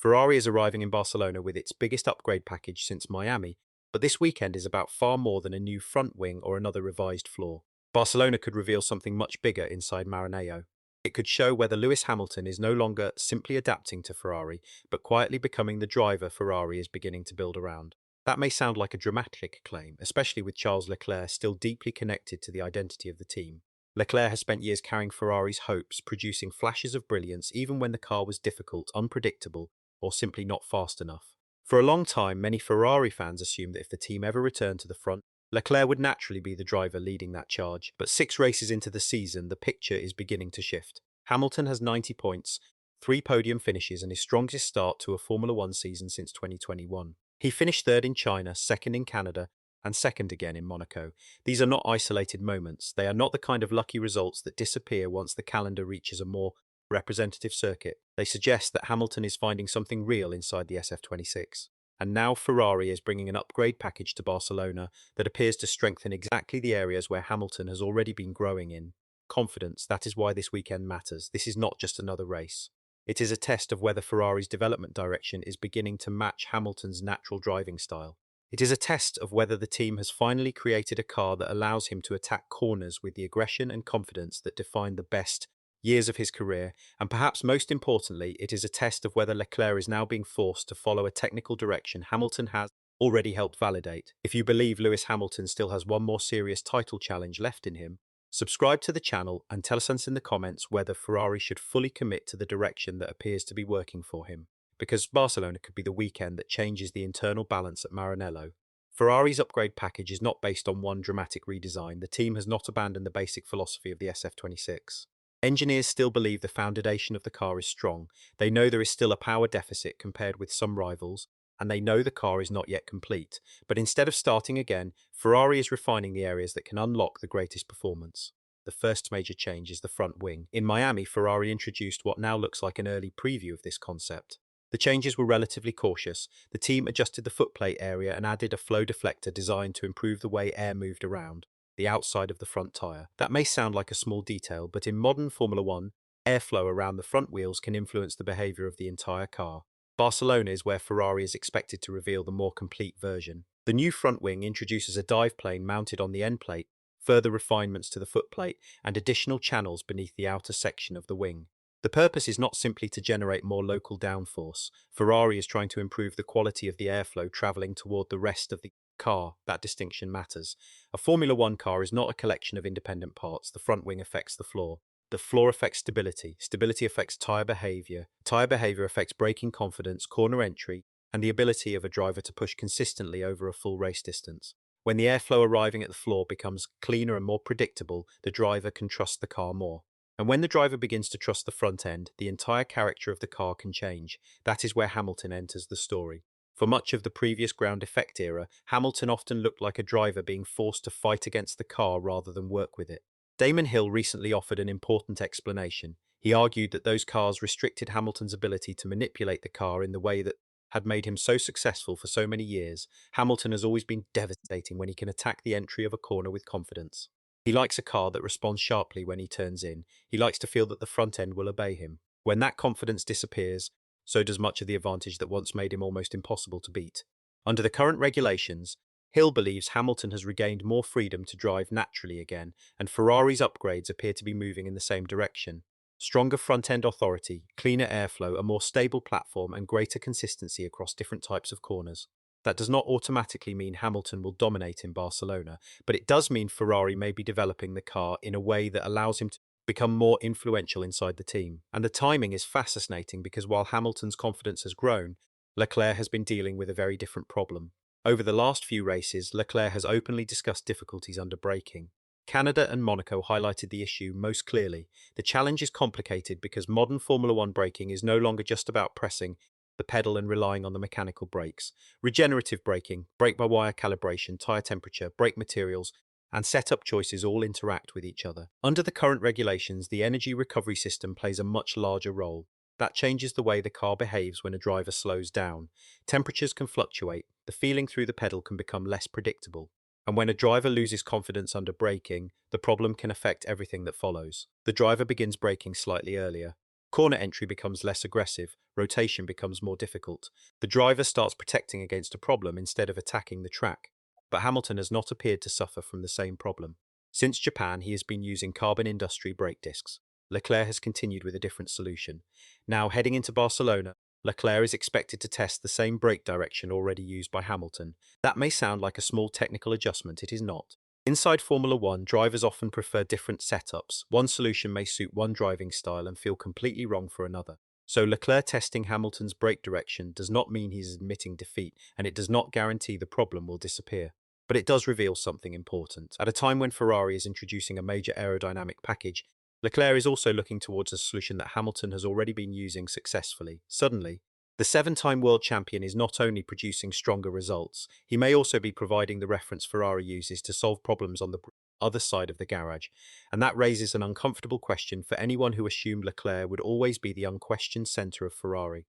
Ferrari is arriving in Barcelona with its biggest upgrade package since Miami, but this weekend is about far more than a new front wing or another revised floor. Barcelona could reveal something much bigger inside Maranello. It could show whether Lewis Hamilton is no longer simply adapting to Ferrari, but quietly becoming the driver Ferrari is beginning to build around. That may sound like a dramatic claim, especially with Charles Leclerc still deeply connected to the identity of the team. Leclerc has spent years carrying Ferrari's hopes, producing flashes of brilliance even when the car was difficult, unpredictable, or simply not fast enough. For a long time, many Ferrari fans assumed that if the team ever returned to the front, Leclerc would naturally be the driver leading that charge, but 6 races into the season, the picture is beginning to shift. Hamilton has 90 points, 3 podium finishes, and his strongest start to a Formula One season since 2021. He finished third in China, second in Canada, and second again in Monaco. These are not isolated moments. They are not the kind of lucky results that disappear once the calendar reaches a more representative circuit. They suggest that Hamilton is finding something real inside the SF26. And now Ferrari is bringing an upgrade package to Barcelona that appears to strengthen exactly the areas where Hamilton has already been growing in. Confidence, that is why this weekend matters. This is not just another race. It is a test of whether Ferrari's development direction is beginning to match Hamilton's natural driving style. It is a test of whether the team has finally created a car that allows him to attack corners with the aggression and confidence that defined the best years of his career, and perhaps most importantly, it is a test of whether Leclerc is now being forced to follow a technical direction Hamilton has already helped validate. If you believe Lewis Hamilton still has one more serious title challenge left in him, subscribe to the channel and tell us in the comments whether Ferrari should fully commit to the direction that appears to be working for him, because Barcelona could be the weekend that changes the internal balance at Maranello. Ferrari's upgrade package is not based on one dramatic redesign. The team has not abandoned the basic philosophy of the SF26. Engineers still believe the foundation of the car is strong. They know there is still a power deficit compared with some rivals, and they know the car is not yet complete. But instead of starting again, Ferrari is refining the areas that can unlock the greatest performance. The first major change is the front wing. In Miami, Ferrari introduced what now looks like an early preview of this concept. The changes were relatively cautious. The team adjusted the footplate area and added a flow deflector designed to improve the way air moved around the outside of the front tyre. That may sound like a small detail, but in modern Formula One, airflow around the front wheels can influence the behaviour of the entire car. Barcelona is where Ferrari is expected to reveal the more complete version. The new front wing introduces a dive plane mounted on the end plate, further refinements to the footplate, and additional channels beneath the outer section of the wing. The purpose is not simply to generate more local downforce. Ferrari is trying to improve the quality of the airflow travelling toward the rest of the car. That distinction matters. A Formula One car is not a collection of independent parts. The front wing affects the floor. The floor affects stability. Stability affects tyre behaviour. Tyre behaviour affects braking confidence, corner entry, and the ability of a driver to push consistently over a full race distance. When the airflow arriving at the floor becomes cleaner and more predictable, the driver can trust the car more. And when the driver begins to trust the front end, the entire character of the car can change. That is where Hamilton enters the story. For much of the previous ground effect era, Hamilton often looked like a driver being forced to fight against the car rather than work with it. Damon Hill recently offered an important explanation. He argued that those cars restricted Hamilton's ability to manipulate the car in the way that had made him so successful for so many years. Hamilton has always been devastating when he can attack the entry of a corner with confidence. He likes a car that responds sharply when he turns in. He likes to feel that the front end will obey him. When that confidence disappears, so does much of the advantage that once made him almost impossible to beat. Under the current regulations, Hill believes Hamilton has regained more freedom to drive naturally again, and Ferrari's upgrades appear to be moving in the same direction. Stronger front-end authority, cleaner airflow, a more stable platform, and greater consistency across different types of corners. That does not automatically mean Hamilton will dominate in Barcelona, but it does mean Ferrari may be developing the car in a way that allows him to become more influential inside the team. And the timing is fascinating because while Hamilton's confidence has grown, Leclerc has been dealing with a very different problem. Over the last few races, Leclerc has openly discussed difficulties under braking. Canada and Monaco highlighted the issue most clearly. The challenge is complicated because modern Formula One braking is no longer just about pressing the pedal and relying on the mechanical brakes. Regenerative braking, brake-by-wire calibration, tyre temperature, brake materials, and setup choices all interact with each other. Under the current regulations, the energy recovery system plays a much larger role. That changes the way the car behaves when a driver slows down. Temperatures can fluctuate, the feeling through the pedal can become less predictable. And when a driver loses confidence under braking, the problem can affect everything that follows. The driver begins braking slightly earlier, Corner entry becomes less aggressive, rotation becomes more difficult. The driver starts protecting against a problem instead of attacking the track. But Hamilton has not appeared to suffer from the same problem. Since Japan, he has been using carbon industry brake discs. Leclerc has continued with a different solution. Now, heading into Barcelona, Leclerc is expected to test the same brake direction already used by Hamilton. That may sound like a small technical adjustment, it is not. Inside Formula One, drivers often prefer different setups. One solution may suit one driving style and feel completely wrong for another. So Leclerc testing Hamilton's brake direction does not mean he's admitting defeat, and it does not guarantee the problem will disappear. But it does reveal something important. At a time when Ferrari is introducing a major aerodynamic package, Leclerc is also looking towards a solution that Hamilton has already been using successfully. Suddenly, the seven-time world champion is not only producing stronger results, he may also be providing the reference Ferrari uses to solve problems on the other side of the garage. And that raises an uncomfortable question for anyone who assumed Leclerc would always be the unquestioned centre of Ferrari's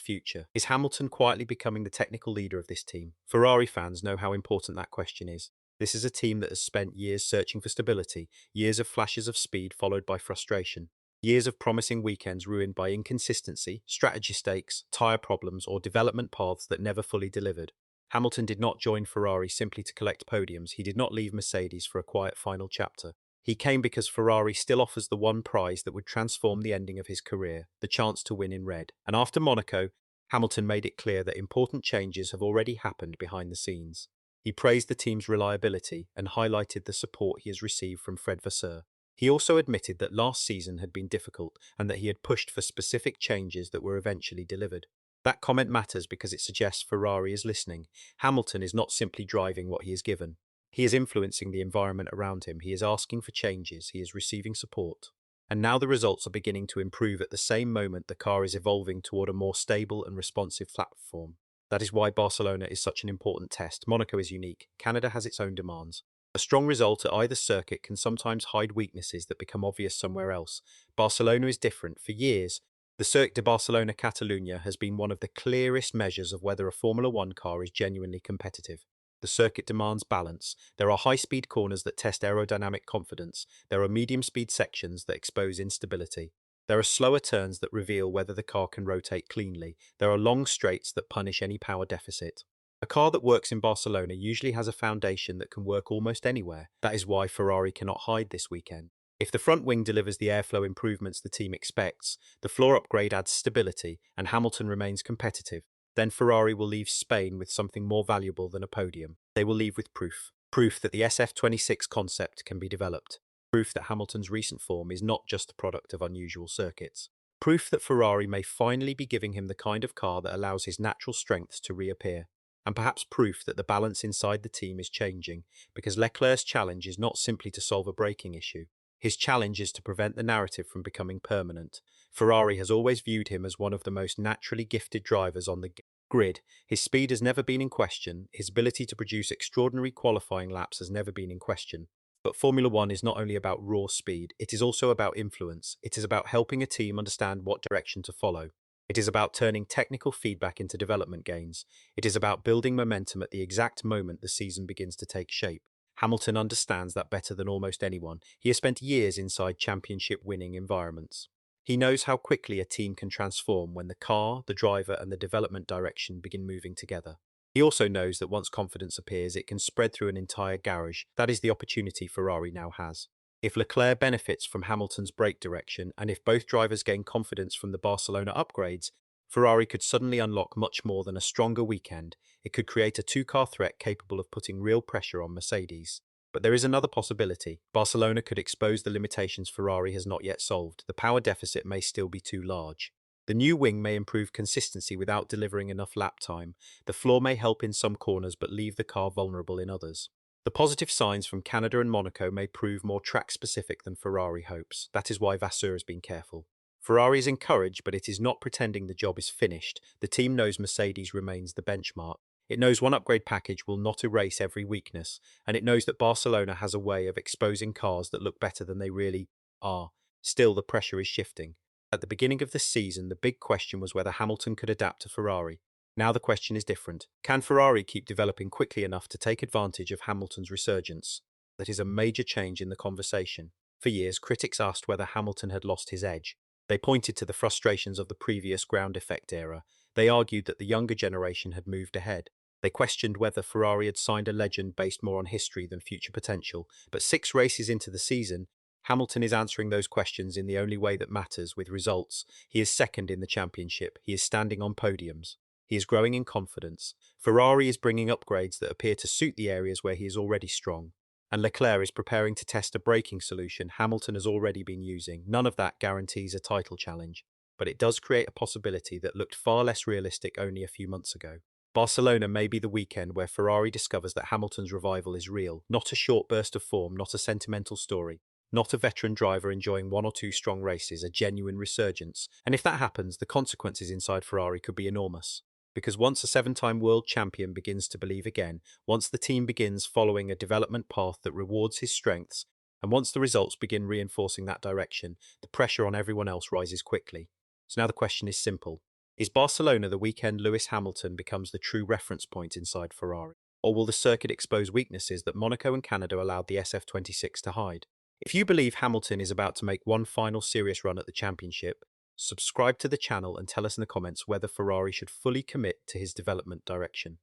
future. Is Hamilton quietly becoming the technical leader of this team? Ferrari fans know how important that question is. This is a team that has spent years searching for stability, years of flashes of speed followed by frustration. Years of promising weekends ruined by inconsistency, strategy stakes, tyre problems, or development paths that never fully delivered. Hamilton did not join Ferrari simply to collect podiums. He did not leave Mercedes for a quiet final chapter. He came because Ferrari still offers the one prize that would transform the ending of his career, the chance to win in red. And after Monaco, Hamilton made it clear that important changes have already happened behind the scenes. He praised the team's reliability and highlighted the support he has received from Fred Vasseur. He also admitted that last season had been difficult and that he had pushed for specific changes that were eventually delivered. That comment matters because it suggests Ferrari is listening. Hamilton is not simply driving what he is given. He is influencing the environment around him. He is asking for changes. He is receiving support. And now the results are beginning to improve at the same moment the car is evolving toward a more stable and responsive platform. That is why Barcelona is such an important test. Monaco is unique. Canada has its own demands. A strong result at either circuit can sometimes hide weaknesses that become obvious somewhere else. Barcelona is different. For years, the Circuit de Barcelona Catalunya has been one of the clearest measures of whether a Formula One car is genuinely competitive. The circuit demands balance. There are high-speed corners that test aerodynamic confidence. There are medium-speed sections that expose instability. There are slower turns that reveal whether the car can rotate cleanly. There are long straights that punish any power deficit. A car that works in Barcelona usually has a foundation that can work almost anywhere. That is why Ferrari cannot hide this weekend. If the front wing delivers the airflow improvements the team expects, the floor upgrade adds stability, and Hamilton remains competitive, then Ferrari will leave Spain with something more valuable than a podium. They will leave with proof. Proof that the SF26 concept can be developed. Proof that Hamilton's recent form is not just the product of unusual circuits. Proof that Ferrari may finally be giving him the kind of car that allows his natural strengths to reappear. And perhaps proof that the balance inside the team is changing, because Leclerc's challenge is not simply to solve a braking issue. His challenge is to prevent the narrative from becoming permanent. Ferrari has always viewed him as one of the most naturally gifted drivers on the grid. His speed has never been in question, his ability to produce extraordinary qualifying laps has never been in question. But Formula One is not only about raw speed, it is also about influence. It is about helping a team understand what direction to follow. It is about turning technical feedback into development gains. It is about building momentum at the exact moment the season begins to take shape. Hamilton understands that better than almost anyone. He has spent years inside championship-winning environments. He knows how quickly a team can transform when the car, the driver, and the development direction begin moving together. He also knows that once confidence appears, it can spread through an entire garage. That is the opportunity Ferrari now has. If Leclerc benefits from Hamilton's brake direction, and if both drivers gain confidence from the Barcelona upgrades, Ferrari could suddenly unlock much more than a stronger weekend. It could create a two-car threat capable of putting real pressure on Mercedes. But there is another possibility. Barcelona could expose the limitations Ferrari has not yet solved. The power deficit may still be too large. The new wing may improve consistency without delivering enough lap time. The floor may help in some corners but leave the car vulnerable in others. The positive signs from Canada and Monaco may prove more track-specific than Ferrari hopes. That is why Vasseur has been careful. Ferrari is encouraged, but it is not pretending the job is finished. The team knows Mercedes remains the benchmark. It knows one upgrade package will not erase every weakness, and it knows that Barcelona has a way of exposing cars that look better than they really are. Still, the pressure is shifting. At the beginning of the season, the big question was whether Hamilton could adapt to Ferrari. Now the question is different. Can Ferrari keep developing quickly enough to take advantage of Hamilton's resurgence? That is a major change in the conversation. For years, critics asked whether Hamilton had lost his edge. They pointed to the frustrations of the previous ground effect era. They argued that the younger generation had moved ahead. They questioned whether Ferrari had signed a legend based more on history than future potential. But 6 races into the season, Hamilton is answering those questions in the only way that matters, with results. He is second in the championship. He is standing on podiums. He is growing in confidence. Ferrari is bringing upgrades that appear to suit the areas where he is already strong. And Leclerc is preparing to test a braking solution Hamilton has already been using. None of that guarantees a title challenge, but it does create a possibility that looked far less realistic only a few months ago. Barcelona may be the weekend where Ferrari discovers that Hamilton's revival is real, not a short burst of form, not a sentimental story, not a veteran driver enjoying 1 or 2 strong races, a genuine resurgence. And if that happens, the consequences inside Ferrari could be enormous. Because once a 7-time world champion begins to believe again, once the team begins following a development path that rewards his strengths, and once the results begin reinforcing that direction, the pressure on everyone else rises quickly. So now the question is simple. Is Barcelona the weekend Lewis Hamilton becomes the true reference point inside Ferrari? Or will the circuit expose weaknesses that Monaco and Canada allowed the SF26 to hide? If you believe Hamilton is about to make one final serious run at the championship, subscribe to the channel and tell us in the comments whether Ferrari should fully commit to his development direction.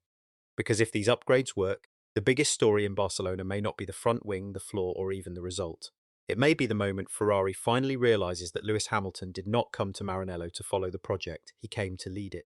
Because if these upgrades work, the biggest story in Barcelona may not be the front wing, the floor, or even the result. It may be the moment Ferrari finally realizes that Lewis Hamilton did not come to Maranello to follow the project, he came to lead it.